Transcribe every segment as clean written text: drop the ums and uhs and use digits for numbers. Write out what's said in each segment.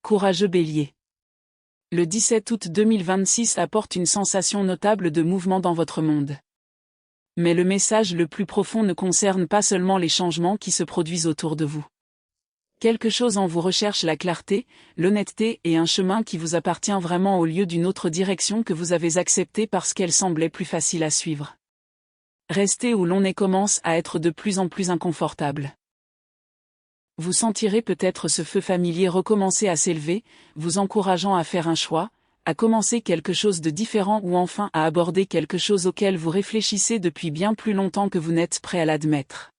Courageux Bélier. Le 17 août 2026 apporte une sensation notable de mouvement dans votre monde. Mais le message le plus profond ne concerne pas seulement les changements qui se produisent autour de vous. Quelque chose en vous recherche la clarté, l'honnêteté et un chemin qui vous appartient vraiment au lieu d'une autre direction que vous avez acceptée parce qu'elle semblait plus facile à suivre. Rester où l'on est commence à être de plus en plus inconfortable. Vous sentirez peut-être ce feu familier recommencer à s'élever, vous encourageant à faire un choix, à commencer quelque chose de différent ou enfin à aborder quelque chose auquel vous réfléchissez depuis bien plus longtemps que vous n'êtes prêt à l'admettre.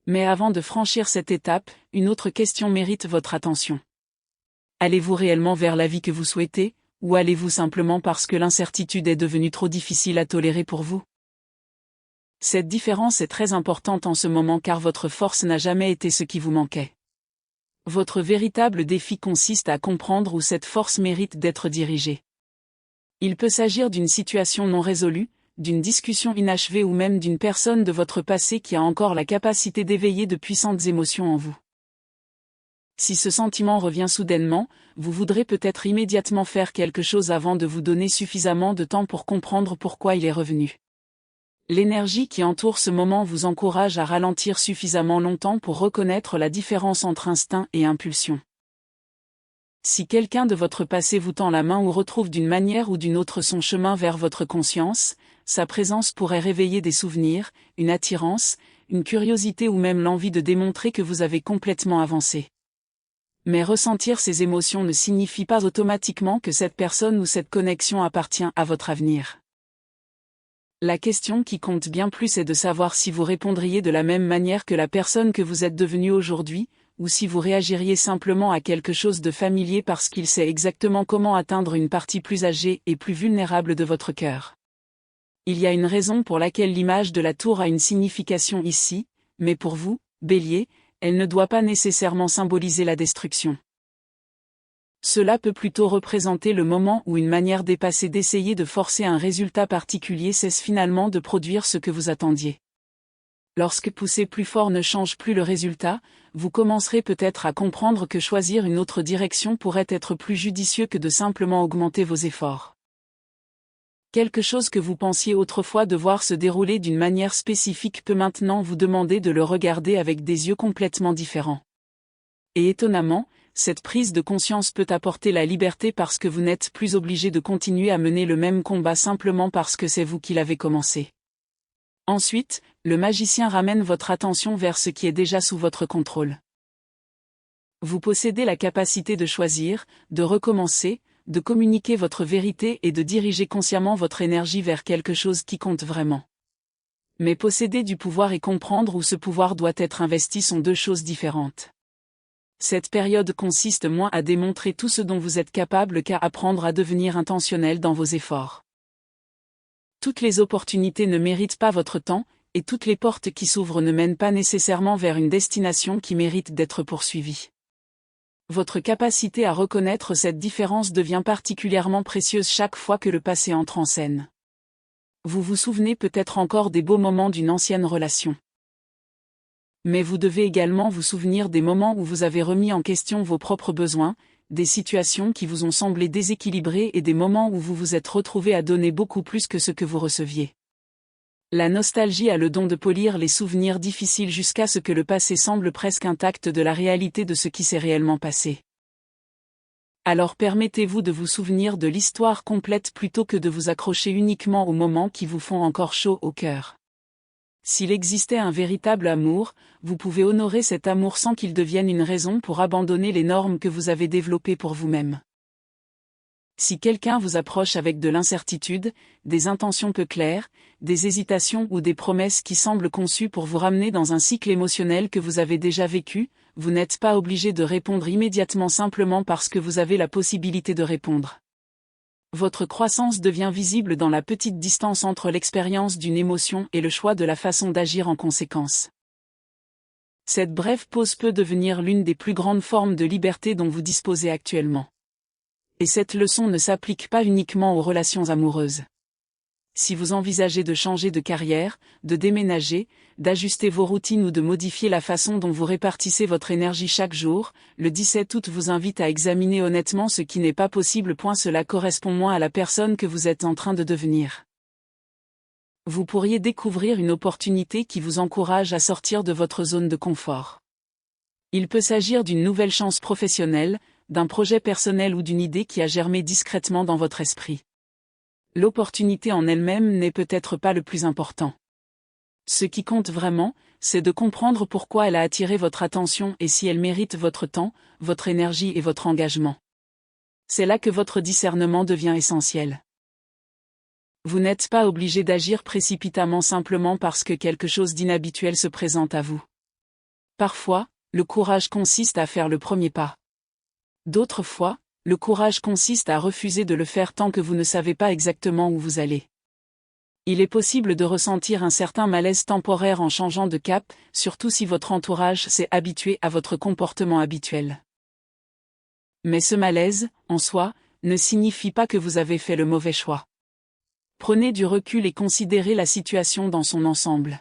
Mais avant de franchir cette étape, une autre question mérite votre attention. Allez-vous réellement vers la vie que vous souhaitez, ou allez-vous simplement parce que l'incertitude est devenue trop difficile à tolérer pour vous ? Cette différence est très importante en ce moment car votre force n'a jamais été ce qui vous manquait. Votre véritable défi consiste à comprendre où cette force mérite d'être dirigée. Il peut s'agir d'une situation non résolue, d'une discussion inachevée ou même d'une personne de votre passé qui a encore la capacité d'éveiller de puissantes émotions en vous. Si ce sentiment revient soudainement, vous voudrez peut-être immédiatement faire quelque chose avant de vous donner suffisamment de temps pour comprendre pourquoi il est revenu. L'énergie qui entoure ce moment vous encourage à ralentir suffisamment longtemps pour reconnaître la différence entre instinct et impulsion. Si quelqu'un de votre passé vous tend la main ou retrouve d'une manière ou d'une autre son chemin vers votre conscience, sa présence pourrait réveiller des souvenirs, une attirance, une curiosité ou même l'envie de démontrer que vous avez complètement avancé. Mais ressentir ces émotions ne signifie pas automatiquement que cette personne ou cette connexion appartient à votre avenir. La question qui compte bien plus est de savoir si vous répondriez de la même manière que la personne que vous êtes devenue aujourd'hui, ou si vous réagiriez simplement à quelque chose de familier parce qu'il sait exactement comment atteindre une partie plus âgée et plus vulnérable de votre cœur. Il y a une raison pour laquelle l'image de la tour a une signification ici, mais pour vous, Bélier, elle ne doit pas nécessairement symboliser la destruction. Cela peut plutôt représenter le moment où une manière dépassée d'essayer de forcer un résultat particulier cesse finalement de produire ce que vous attendiez. Lorsque pousser plus fort ne change plus le résultat, vous commencerez peut-être à comprendre que choisir une autre direction pourrait être plus judicieux que de simplement augmenter vos efforts. Quelque chose que vous pensiez autrefois devoir se dérouler d'une manière spécifique peut maintenant vous demander de le regarder avec des yeux complètement différents. Et étonnamment, cette prise de conscience peut apporter la liberté parce que vous n'êtes plus obligé de continuer à mener le même combat simplement parce que c'est vous qui l'avez commencé. Ensuite, le magicien ramène votre attention vers ce qui est déjà sous votre contrôle. Vous possédez la capacité de choisir, de recommencer, de communiquer votre vérité et de diriger consciemment votre énergie vers quelque chose qui compte vraiment. Mais posséder du pouvoir et comprendre où ce pouvoir doit être investi sont deux choses différentes. Cette période consiste moins à démontrer tout ce dont vous êtes capable qu'à apprendre à devenir intentionnel dans vos efforts. Toutes les opportunités ne méritent pas votre temps, et toutes les portes qui s'ouvrent ne mènent pas nécessairement vers une destination qui mérite d'être poursuivie. Votre capacité à reconnaître cette différence devient particulièrement précieuse chaque fois que le passé entre en scène. Vous vous souvenez peut-être encore des beaux moments d'une ancienne relation. Mais vous devez également vous souvenir des moments où vous avez remis en question vos propres besoins, des situations qui vous ont semblé déséquilibrées et des moments où vous vous êtes retrouvé à donner beaucoup plus que ce que vous receviez. La nostalgie a le don de polir les souvenirs difficiles jusqu'à ce que le passé semble presque intact de la réalité de ce qui s'est réellement passé. Alors permettez-vous de vous souvenir de l'histoire complète plutôt que de vous accrocher uniquement aux moments qui vous font encore chaud au cœur. S'il existait un véritable amour, vous pouvez honorer cet amour sans qu'il devienne une raison pour abandonner les normes que vous avez développées pour vous-même. Si quelqu'un vous approche avec de l'incertitude, des intentions peu claires, des hésitations ou des promesses qui semblent conçues pour vous ramener dans un cycle émotionnel que vous avez déjà vécu, vous n'êtes pas obligé de répondre immédiatement simplement parce que vous avez la possibilité de répondre. Votre croissance devient visible dans la petite distance entre l'expérience d'une émotion et le choix de la façon d'agir en conséquence. Cette brève pause peut devenir l'une des plus grandes formes de liberté dont vous disposez actuellement. Et cette leçon ne s'applique pas uniquement aux relations amoureuses. si vous envisagez de changer de carrière, de déménager, d'ajuster vos routines ou de modifier la façon dont vous répartissez votre énergie chaque jour, le 17 août vous invite à examiner honnêtement ce qui n'est pas possible. Cela correspond moins à la personne que vous êtes en train de devenir. Vous pourriez découvrir une opportunité qui vous encourage à sortir de votre zone de confort. Il peut s'agir d'une nouvelle chance professionnelle, d'un projet personnel ou d'une idée qui a germé discrètement dans votre esprit. L'opportunité en elle-même n'est peut-être pas le plus important. Ce qui compte vraiment, c'est de comprendre pourquoi elle a attiré votre attention et si elle mérite votre temps, votre énergie et votre engagement. C'est là que votre discernement devient essentiel. Vous n'êtes pas obligé d'agir précipitamment simplement parce que quelque chose d'inhabituel se présente à vous. Parfois, le courage consiste à faire le premier pas. D'autres fois, le courage consiste à refuser de le faire tant que vous ne savez pas exactement où vous allez. Il est possible de ressentir un certain malaise temporaire en changeant de cap, surtout si votre entourage s'est habitué à votre comportement habituel. Mais ce malaise, en soi, ne signifie pas que vous avez fait le mauvais choix. Prenez du recul et considérez la situation dans son ensemble.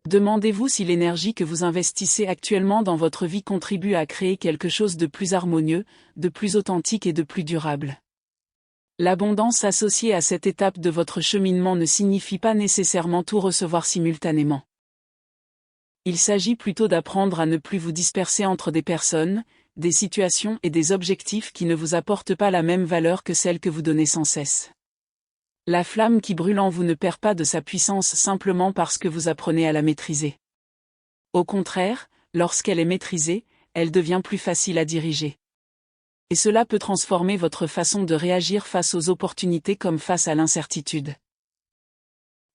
Demandez-vous si l'énergie que vous investissez actuellement dans votre vie contribue à créer quelque chose de plus harmonieux, de plus authentique et de plus durable. L'abondance associée à cette étape de votre cheminement ne signifie pas nécessairement tout recevoir simultanément. Il s'agit plutôt d'apprendre à ne plus vous disperser entre des personnes, des situations et des objectifs qui ne vous apportent pas la même valeur que celle que vous donnez sans cesse. La flamme qui brûle en vous ne perd pas de sa puissance simplement parce que vous apprenez à la maîtriser. Au contraire, lorsqu'elle est maîtrisée, elle devient plus facile à diriger. Et cela peut transformer votre façon de réagir face aux opportunités comme face à l'incertitude.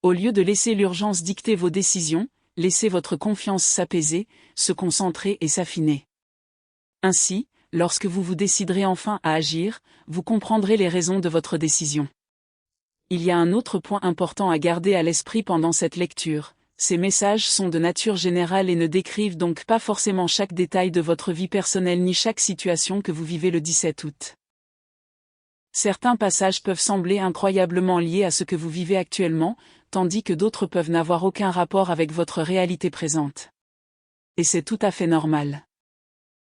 Au lieu de laisser l'urgence dicter vos décisions, laissez votre confiance s'apaiser, se concentrer et s'affiner. Ainsi, lorsque vous vous déciderez enfin à agir, vous comprendrez les raisons de votre décision. Il y a un autre point important à garder à l'esprit pendant cette lecture. Ces messages sont de nature générale et ne décrivent donc pas forcément chaque détail de votre vie personnelle ni chaque situation que vous vivez le 17 août. Certains passages peuvent sembler incroyablement liés à ce que vous vivez actuellement, tandis que d'autres peuvent n'avoir aucun rapport avec votre réalité présente. Et c'est tout à fait normal.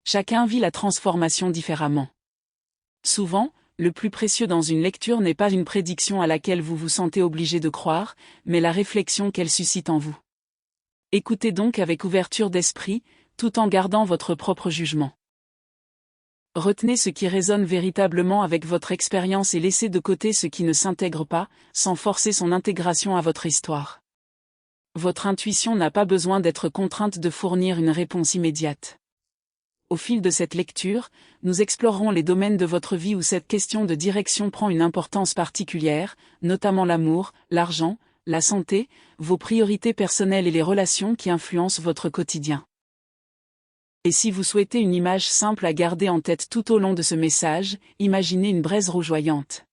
Chacun vit la transformation différemment. Souvent, le plus précieux dans une lecture n'est pas une prédiction à laquelle vous vous sentez obligé de croire, mais la réflexion qu'elle suscite en vous. Écoutez donc avec ouverture d'esprit, tout en gardant votre propre jugement. Retenez ce qui résonne véritablement avec votre expérience et laissez de côté ce qui ne s'intègre pas, sans forcer son intégration à votre histoire. Votre intuition n'a pas besoin d'être contrainte de fournir une réponse immédiate. Au fil de cette lecture, nous explorerons les domaines de votre vie où cette question de direction prend une importance particulière, notamment l'amour, l'argent, la santé, vos priorités personnelles et les relations qui influencent votre quotidien. Et si vous souhaitez une image simple à garder en tête tout au long de ce message, imaginez une braise rougeoyante.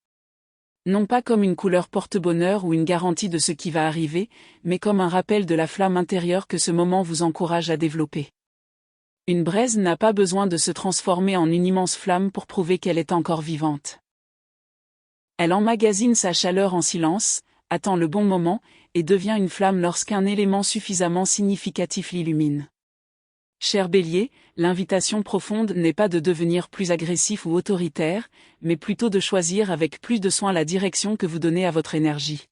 Non pas comme une couleur porte-bonheur ou une garantie de ce qui va arriver, mais comme un rappel de la flamme intérieure que ce moment vous encourage à développer. Une braise n'a pas besoin de se transformer en une immense flamme pour prouver qu'elle est encore vivante. Elle emmagasine sa chaleur en silence, attend le bon moment, et devient une flamme lorsqu'un élément suffisamment significatif l'illumine. Cher Bélier, l'invitation profonde n'est pas de devenir plus agressif ou autoritaire, mais plutôt de choisir avec plus de soin la direction que vous donnez à votre énergie.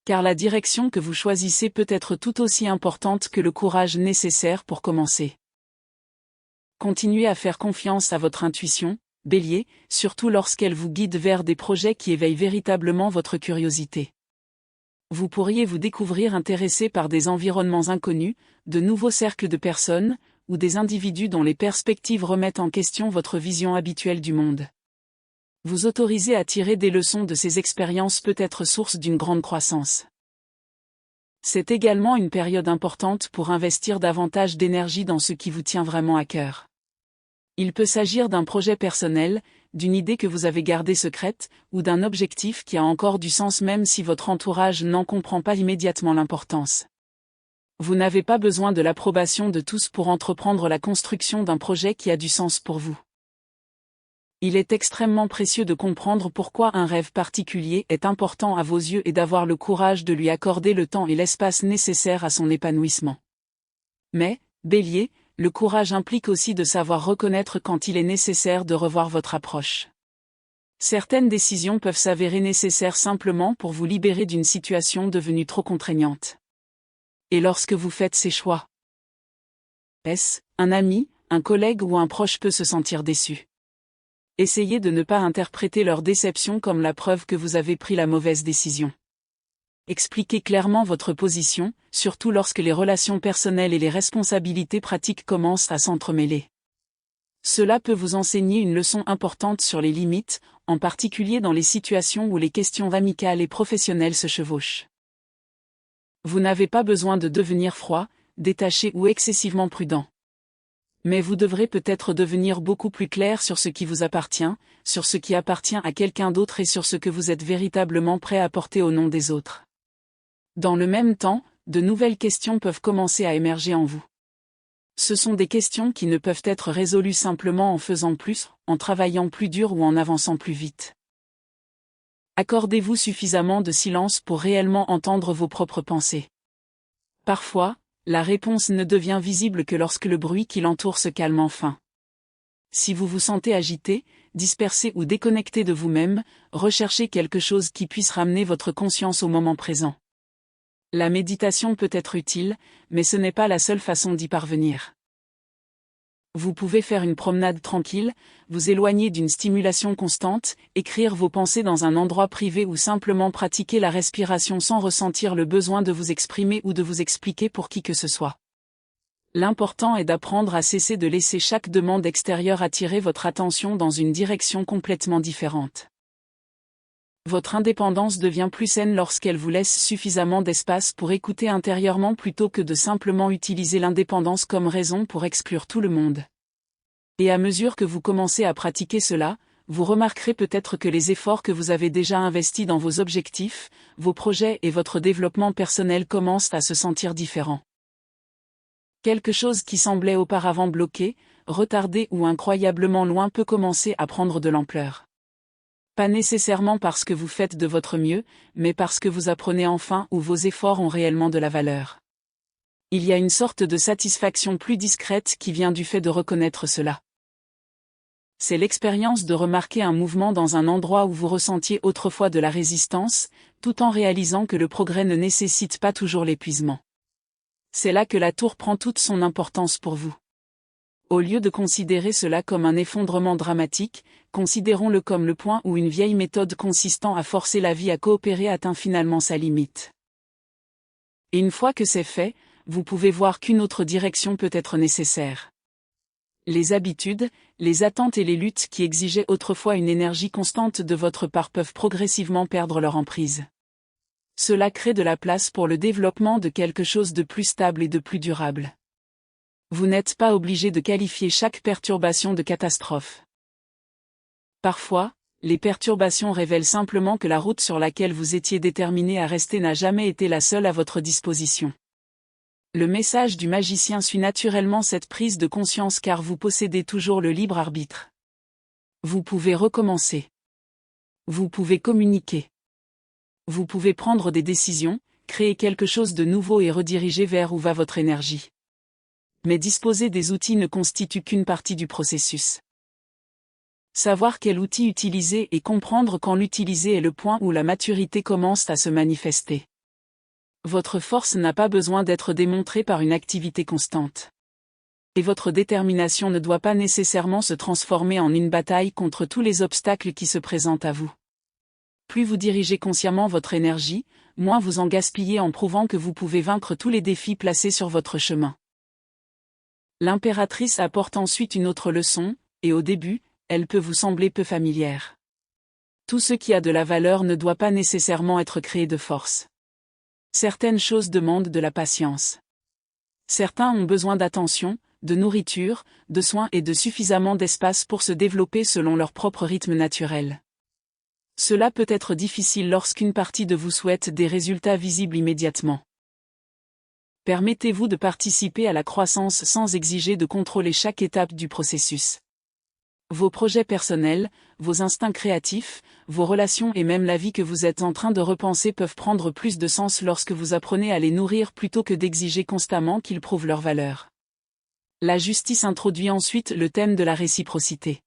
Car la direction que vous choisissez peut être tout aussi importante que le courage nécessaire pour commencer. Continuez à faire confiance à votre intuition, Bélier, surtout lorsqu'elle vous guide vers des projets qui éveillent véritablement votre curiosité. Vous pourriez vous découvrir intéressé par des environnements inconnus, de nouveaux cercles de personnes, ou des individus dont les perspectives remettent en question votre vision habituelle du monde. Vous autorisez à tirer des leçons de ces expériences peut être source d'une grande croissance. C'est également une période importante pour investir davantage d'énergie dans ce qui vous tient vraiment à cœur. Il peut s'agir d'un projet personnel, d'une idée que vous avez gardée secrète, ou d'un objectif qui a encore du sens même si votre entourage n'en comprend pas immédiatement l'importance. Vous n'avez pas besoin de l'approbation de tous pour entreprendre la construction d'un projet qui a du sens pour vous. Il est extrêmement précieux de comprendre pourquoi un rêve particulier est important à vos yeux et d'avoir le courage de lui accorder le temps et l'espace nécessaires à son épanouissement. Mais, Bélier, le courage implique aussi de savoir reconnaître quand il est nécessaire de revoir votre approche. Certaines décisions peuvent s'avérer nécessaires simplement pour vous libérer d'une situation devenue trop contraignante. Et lorsque vous faites ces choix, un ami, un collègue ou un proche peut se sentir déçu. Essayez de ne pas interpréter leur déception comme la preuve que vous avez pris la mauvaise décision. Expliquez clairement votre position, surtout lorsque les relations personnelles et les responsabilités pratiques commencent à s'entremêler. Cela peut vous enseigner une leçon importante sur les limites, en particulier dans les situations où les questions amicales et professionnelles se chevauchent. Vous n'avez pas besoin de devenir froid, détaché ou excessivement prudent. Mais vous devrez peut-être devenir beaucoup plus clair sur ce qui vous appartient, sur ce qui appartient à quelqu'un d'autre et sur ce que vous êtes véritablement prêt à porter au nom des autres. Dans le même temps, de nouvelles questions peuvent commencer à émerger en vous. Ce sont des questions qui ne peuvent être résolues simplement en faisant plus, en travaillant plus dur ou en avançant plus vite. Accordez-vous suffisamment de silence pour réellement entendre vos propres pensées. Parfois, la réponse ne devient visible que lorsque le bruit qui l'entoure se calme enfin. Si vous vous sentez agité, dispersé ou déconnecté de vous-même, recherchez quelque chose qui puisse ramener votre conscience au moment présent. La méditation peut être utile, mais ce n'est pas la seule façon d'y parvenir. Vous pouvez faire une promenade tranquille, vous éloigner d'une stimulation constante, écrire vos pensées dans un endroit privé ou simplement pratiquer la respiration sans ressentir le besoin de vous exprimer ou de vous expliquer pour qui que ce soit. L'important est d'apprendre à cesser de laisser chaque demande extérieure attirer votre attention dans une direction complètement différente. Votre indépendance devient plus saine lorsqu'elle vous laisse suffisamment d'espace pour écouter intérieurement plutôt que de simplement utiliser l'indépendance comme raison pour exclure tout le monde. Et à mesure que vous commencez à pratiquer cela, vous remarquerez peut-être que les efforts que vous avez déjà investis dans vos objectifs, vos projets et votre développement personnel commencent à se sentir différents. Quelque chose qui semblait auparavant bloqué, retardé ou incroyablement loin peut commencer à prendre de l'ampleur. Pas nécessairement parce que vous faites de votre mieux, mais parce que vous apprenez enfin où vos efforts ont réellement de la valeur. Il y a une sorte de satisfaction plus discrète qui vient du fait de reconnaître cela. C'est l'expérience de remarquer un mouvement dans un endroit où vous ressentiez autrefois de la résistance, tout en réalisant que le progrès ne nécessite pas toujours l'épuisement. C'est là que la tour prend toute son importance pour vous. Au lieu de considérer cela comme un effondrement dramatique, considérons-le comme le point où une vieille méthode consistant à forcer la vie à coopérer atteint finalement sa limite. Et une fois que c'est fait, vous pouvez voir qu'une autre direction peut être nécessaire. Les habitudes, les attentes et les luttes qui exigeaient autrefois une énergie constante de votre part peuvent progressivement perdre leur emprise. Cela crée de la place pour le développement de quelque chose de plus stable et de plus durable. Vous n'êtes pas obligé de qualifier chaque perturbation de catastrophe. Parfois, les perturbations révèlent simplement que la route sur laquelle vous étiez déterminé à rester n'a jamais été la seule à votre disposition. Le message du magicien suit naturellement cette prise de conscience car vous possédez toujours le libre arbitre. Vous pouvez recommencer. Vous pouvez communiquer. Vous pouvez prendre des décisions, créer quelque chose de nouveau et rediriger vers où va votre énergie. Mais disposer des outils ne constitue qu'une partie du processus. Savoir quel outil utiliser et comprendre quand l'utiliser est le point où la maturité commence à se manifester. Votre force n'a pas besoin d'être démontrée par une activité constante. Et votre détermination ne doit pas nécessairement se transformer en une bataille contre tous les obstacles qui se présentent à vous. Plus vous dirigez consciemment votre énergie, moins vous en gaspillez en prouvant que vous pouvez vaincre tous les défis placés sur votre chemin. L'impératrice apporte ensuite une autre leçon, et au début, elle peut vous sembler peu familière. Tout ce qui a de la valeur ne doit pas nécessairement être créé de force. Certaines choses demandent de la patience. Certains ont besoin d'attention, de nourriture, de soins et de suffisamment d'espace pour se développer selon leur propre rythme naturel. Cela peut être difficile lorsqu'une partie de vous souhaite des résultats visibles immédiatement. Permettez-vous de participer à la croissance sans exiger de contrôler chaque étape du processus. Vos projets personnels, vos instincts créatifs, vos relations et même la vie que vous êtes en train de repenser peuvent prendre plus de sens lorsque vous apprenez à les nourrir plutôt que d'exiger constamment qu'ils prouvent leur valeur. La justice introduit ensuite le thème de la réciprocité.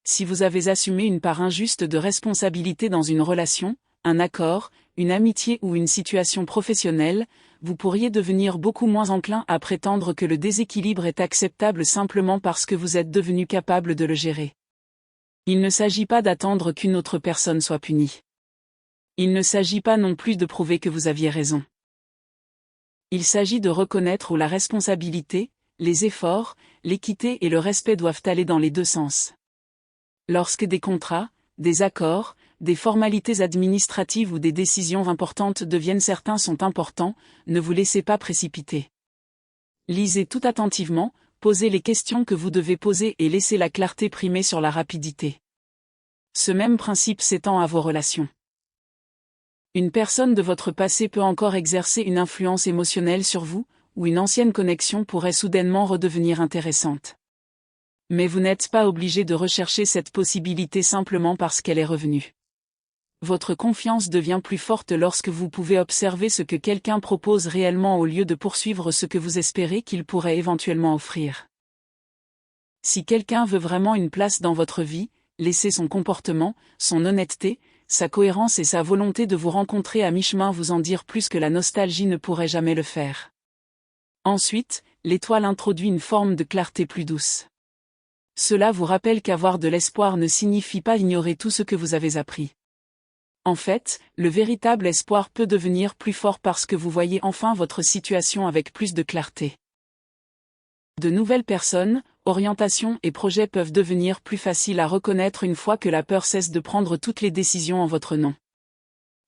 Si vous avez assumé une part injuste de responsabilité dans une relation, un accord, une amitié ou une situation professionnelle, vous pourriez devenir beaucoup moins enclin à prétendre que le déséquilibre est acceptable simplement parce que vous êtes devenu capable de le gérer. Il ne s'agit pas d'attendre qu'une autre personne soit punie. Il ne s'agit pas non plus de prouver que vous aviez raison. Il s'agit de reconnaître où la responsabilité, les efforts, l'équité et le respect doivent aller dans les deux sens. Lorsque des contrats, des accords, des formalités administratives ou des décisions importantes deviennent certains sont importants, ne vous laissez pas précipiter. Lisez tout attentivement, posez les questions que vous devez poser et laissez la clarté primer sur la rapidité. Ce même principe s'étend à vos relations. Une personne de votre passé peut encore exercer une influence émotionnelle sur vous, ou une ancienne connexion pourrait soudainement redevenir intéressante. Mais vous n'êtes pas obligé de rechercher cette possibilité simplement parce qu'elle est revenue. Votre confiance devient plus forte lorsque vous pouvez observer ce que quelqu'un propose réellement au lieu de poursuivre ce que vous espérez qu'il pourrait éventuellement offrir. Si quelqu'un veut vraiment une place dans votre vie, laissez son comportement, son honnêteté, sa cohérence et sa volonté de vous rencontrer à mi-chemin vous en dire plus que la nostalgie ne pourrait jamais le faire. Ensuite, l'étoile introduit une forme de clarté plus douce. Cela vous rappelle qu'avoir de l'espoir ne signifie pas ignorer tout ce que vous avez appris. En fait, le véritable espoir peut devenir plus fort parce que vous voyez enfin votre situation avec plus de clarté. De nouvelles personnes, orientations et projets peuvent devenir plus faciles à reconnaître une fois que la peur cesse de prendre toutes les décisions en votre nom.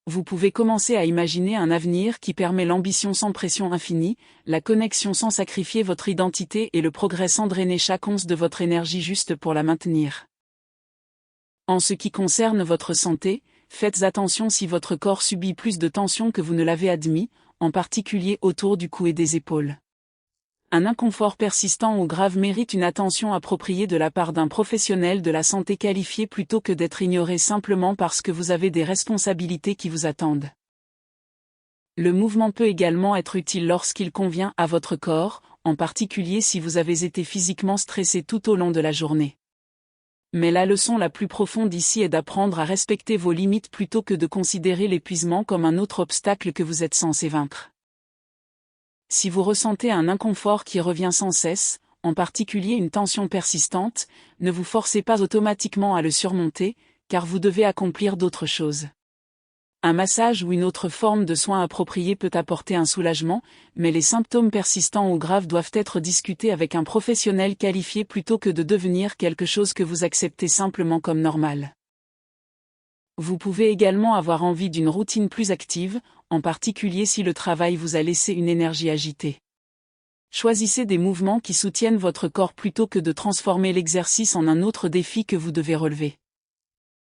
Vous pouvez commencer à imaginer un avenir qui permet l'ambition sans pression infinie, la connexion sans sacrifier votre identité et le progrès sans drainer chaque once de votre énergie juste pour la maintenir. En ce qui concerne votre santé, faites attention si votre corps subit plus de tension que vous ne l'avez admis, en particulier autour du cou et des épaules. Un inconfort persistant ou grave mérite une attention appropriée de la part d'un professionnel de la santé qualifié plutôt que d'être ignoré simplement parce que vous avez des responsabilités qui vous attendent. Le mouvement peut également être utile lorsqu'il convient à votre corps, en particulier si vous avez été physiquement stressé tout au long de la journée. Mais la leçon la plus profonde ici est d'apprendre à respecter vos limites plutôt que de considérer l'épuisement comme un autre obstacle que vous êtes censé vaincre. Si vous ressentez un inconfort qui revient sans cesse, en particulier une tension persistante, ne vous forcez pas automatiquement à le surmonter, car vous devez accomplir d'autres choses. Un massage ou une autre forme de soin approprié peut apporter un soulagement, mais les symptômes persistants ou graves doivent être discutés avec un professionnel qualifié plutôt que de devenir quelque chose que vous acceptez simplement comme normal. Vous pouvez également avoir envie d'une routine plus active, en particulier si le travail vous a laissé une énergie agitée. Choisissez des mouvements qui soutiennent votre corps plutôt que de transformer l'exercice en un autre défi que vous devez relever.